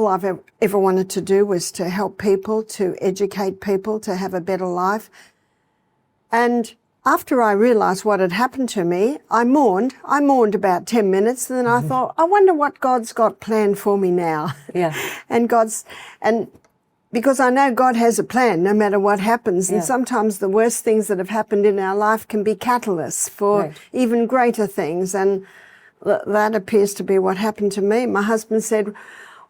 All I've ever wanted to do was to help people, to educate people, to have a better life. And after I realised what had happened to me, I mourned. I mourned about 10 minutes, and then I thought, I wonder what God's got planned for me now. Yeah. and because I know God has a plan no matter what happens. And sometimes the worst things that have happened in our life can be catalysts for even greater things. And that appears to be what happened to me. My husband said,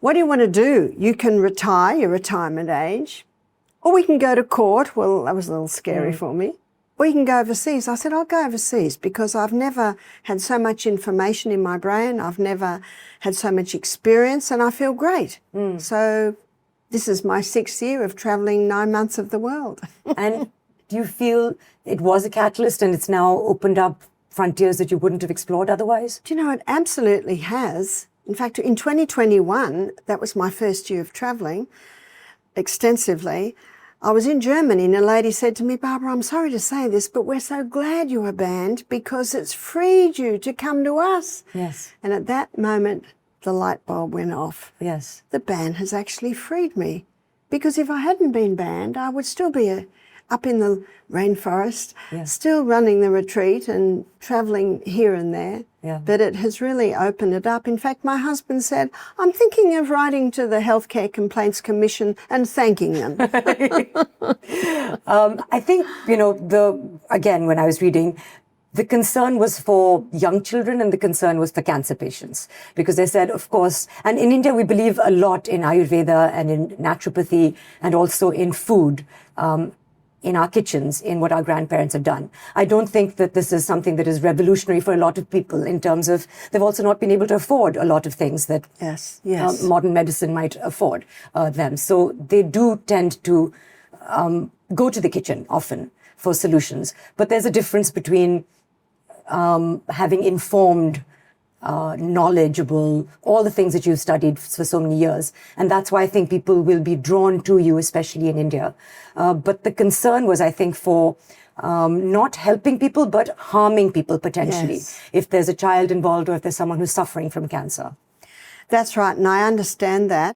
what do you want to do? You can retire, your retirement age, or we can go to court. Well, that was a little scary for me. Or you can go overseas. I said, I'll go overseas because I've never had so much information in my brain. I've never had so much experience, and I feel great. So this is my 6th year of traveling 9 months of the world. And do you feel it was a catalyst and it's now opened up frontiers that you wouldn't have explored otherwise? Do you know, it absolutely has. In fact, in 2021, that was my first year of traveling extensively. I was in Germany and a lady said to me, Barbara, I'm sorry to say this, but we're so glad you were banned because it's freed you to come to us. Yes. And at that moment, the light bulb went off. Yes. The ban has actually freed me, because if I hadn't been banned, I would still be up in the rainforest, still running the retreat and traveling here and there. Yeah. But it has really opened it up. In fact, my husband said, I'm thinking of writing to the Healthcare Complaints Commission and thanking them. I think, again, when I was reading, the concern was for young children and the concern was for cancer patients, because they said, of course, and in India, we believe a lot in Ayurveda and in naturopathy and also in food, in our kitchens, in what our grandparents have done. I don't think that this is something that is revolutionary for a lot of people in terms of they've also not been able to afford a lot of things that modern medicine might afford them. So they do tend to go to the kitchen often for solutions. But there's a difference between having informed, knowledgeable, all the things that you've studied for so many years. And that's why I think people will be drawn to you, especially in India. But the concern was, I think, for not helping people, but harming people potentially, if there's a child involved or if there's someone who's suffering from cancer. That's right, and I understand that.